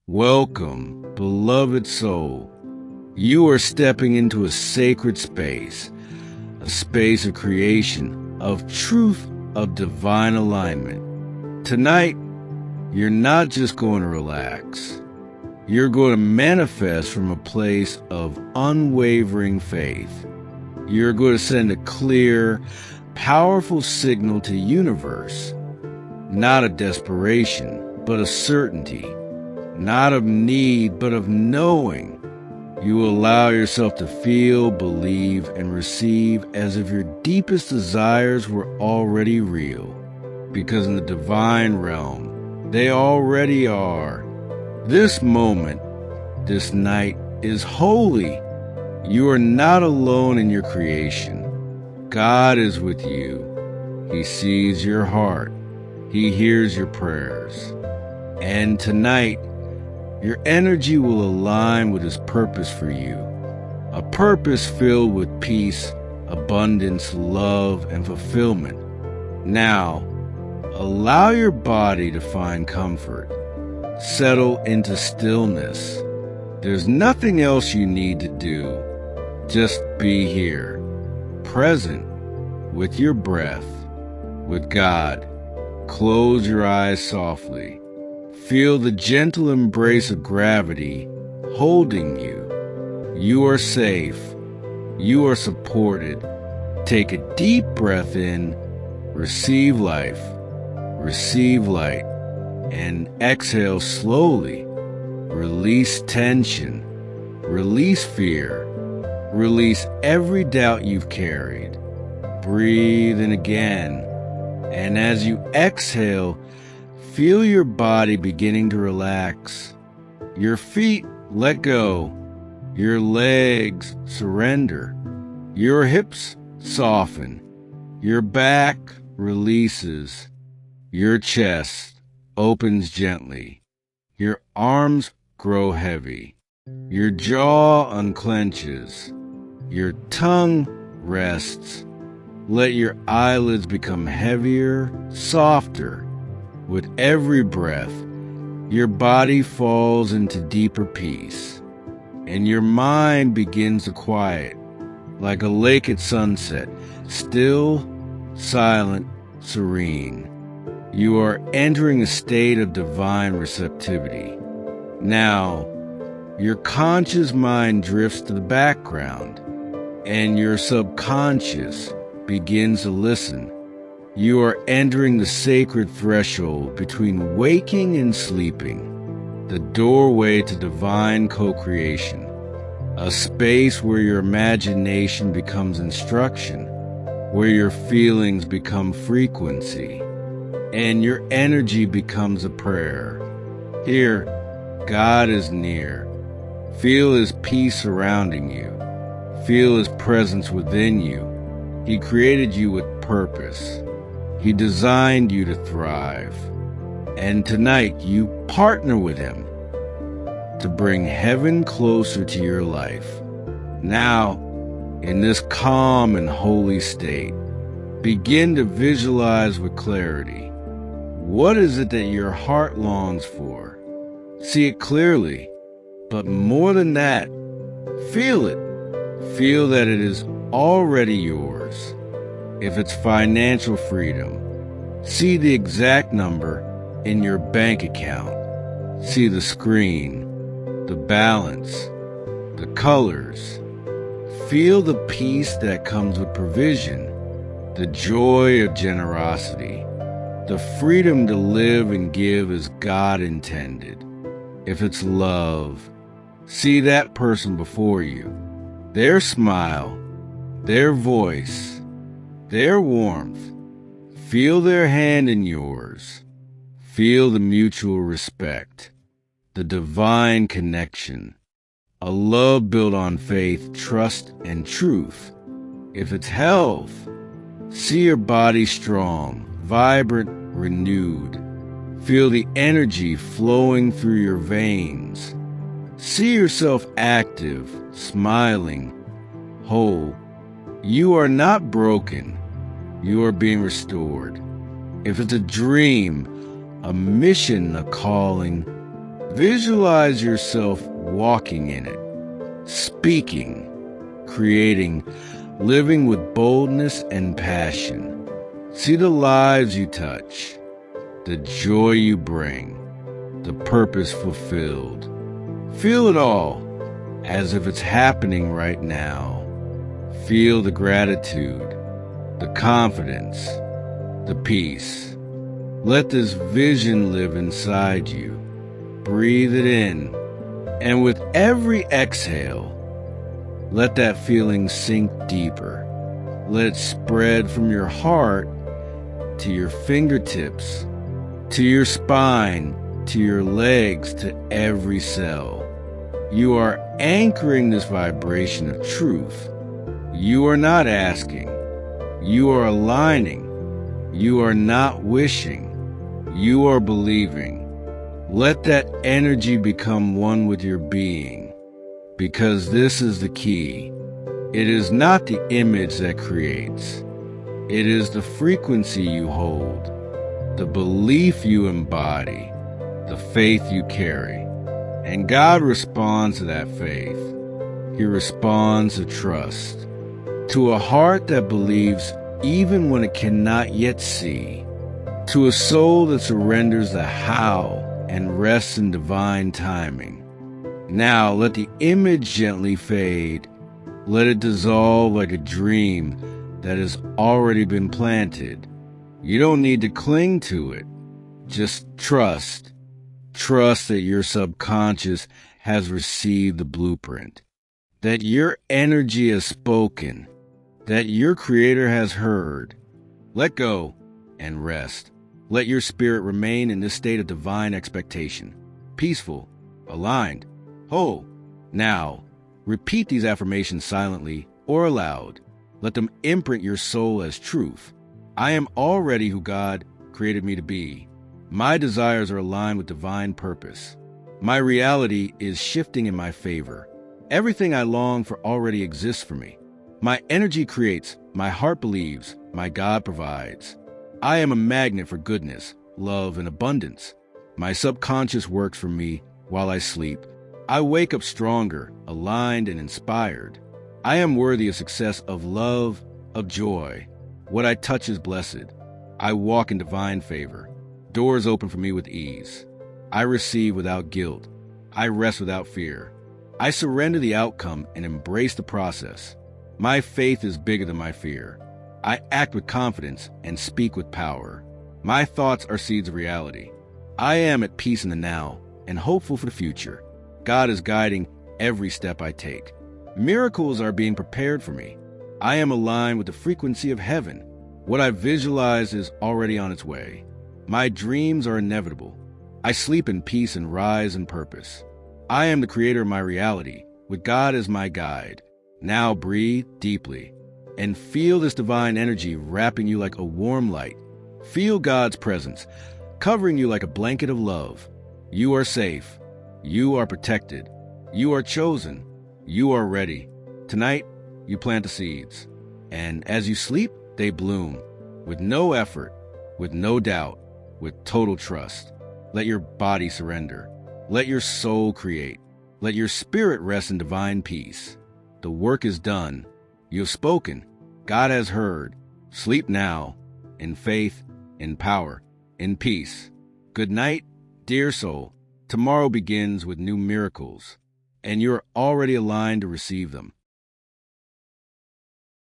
Welcome, beloved soul. You are stepping into a sacred space, a space of creation, of truth, of divine alignment. Tonight, you're not just going to relax. You're going to manifest from a place of unwavering faith. You're going to send a clear, powerful signal to the universe, not of desperation, but of certainty, not of need, but of knowing. You will allow yourself to feel, believe, and receive as if your deepest desires were already real, because in the divine realm, they already are. This moment, this night, is holy. You are not alone in your creation. God is with you. He sees your heart. He hears your prayers. And tonight, your energy will align with His purpose for you, a purpose filled with peace, abundance, love, and fulfillment. Now, allow your body to find comfort. Settle into stillness. There's nothing else you need to do. Just be here, present, with your breath, with God. Close your eyes softly. Feel the gentle embrace of gravity holding you. You are safe. You are supported. Take a deep breath in. Receive life. Receive light. And exhale slowly. Release tension. Release fear. Release every doubt you've carried. Breathe in again. And as you exhale, feel your body beginning to relax. Your feet let go. Your legs surrender. Your hips soften. Your back releases. Your chest opens gently. Your arms grow heavy. Your jaw unclenches. Your tongue rests. Let your eyelids become heavier, softer. With every breath, your body falls into deeper peace, and your mind begins to quiet, like a lake at sunset, still, silent, serene. You are entering a state of divine receptivity. Now, your conscious mind drifts to the background, and your subconscious begins to listen. You are entering the sacred threshold between waking and sleeping, the doorway to divine co-creation, a space where your imagination becomes instruction, where your feelings become frequency, and your energy becomes a prayer. Here, God is near. Feel His peace surrounding you. Feel His presence within you. He created you with purpose. He designed you to thrive. And tonight you partner with Him to bring heaven closer to your life. Now, in this calm and holy state, begin to visualize with clarity. What is it that your heart longs for? See it clearly, but more than that, feel it. Feel that it is already yours. If it's financial freedom, see the exact number in your bank account. See the screen, the balance, the colors. Feel the peace that comes with provision, the joy of generosity, the freedom to live and give as God intended. If it's love, see that person before you, their smile, their voice, their warmth. Feel their hand in yours. Feel the mutual respect, the divine connection, a love built on faith, trust, and truth. If it's health, see your body strong, vibrant, renewed. Feel the energy flowing through your veins. See yourself active, smiling, whole. You are not broken. You are being restored. If it's a dream, a mission, a calling, Visualize yourself walking in it, speaking, creating, living with boldness and passion. See the lives you touch, the joy you bring, the purpose fulfilled. Feel it all as if it's happening right now. Feel the gratitude, the confidence, the peace. Let this vision live inside you. Breathe it in, and with every exhale, let that feeling sink deeper. Let it spread from your heart to your fingertips, to your spine, to your legs, to every cell. You are anchoring this vibration of truth. You are not asking. You are aligning. You are not wishing. You are believing. Let that energy become one with your being, because this is the key. It is not the image that creates. It is the frequency you hold, the belief you embody, the faith you carry. And God responds to that faith. He responds to trust, to a heart that believes even when it cannot yet see, to a soul that surrenders the how and rests in divine timing. Now let the image gently fade. Let it dissolve like a dream that has already been planted. You don't need to cling to it. Just trust. Trust that your subconscious has received the blueprint, that your energy has spoken, that your creator has heard. Let go and rest. Let your spirit remain in this state of divine expectation, peaceful, aligned, whole. Now, repeat these affirmations silently or aloud. Let them imprint your soul as truth. I am already who God created me to be. My desires are aligned with divine purpose. My reality is shifting in my favor. Everything I long for already exists for me. My energy creates, my heart believes, my God provides. I am a magnet for goodness, love, and abundance. My subconscious works for me while I sleep. I wake up stronger, aligned, and inspired. I am worthy of success, of love, of joy. What I touch is blessed. I walk in divine favor. Doors open for me with ease. I receive without guilt. I rest without fear. I surrender the outcome and embrace the process. My faith is bigger than my fear. I act with confidence and speak with power. My thoughts are seeds of reality. I am at peace in the now and hopeful for the future. God is guiding every step I take. Miracles are being prepared for me. I am aligned with the frequency of heaven. What I visualize is already on its way. My dreams are inevitable. I sleep in peace and rise in purpose. I am the creator of my reality, with God as my guide. Now breathe deeply and feel this divine energy wrapping you like a warm light. Feel God's presence, covering you like a blanket of love. You are safe. You are protected. You are chosen. You are ready. Tonight, you plant the seeds. And as you sleep, they bloom. With no effort, with no doubt, with total trust. Let your body surrender. Let your soul create. Let your spirit rest in divine peace. The work is done. You have spoken. God has heard. Sleep now, in faith, in power, in peace. Good night, dear soul. Tomorrow begins with new miracles, and you're already aligned to receive them.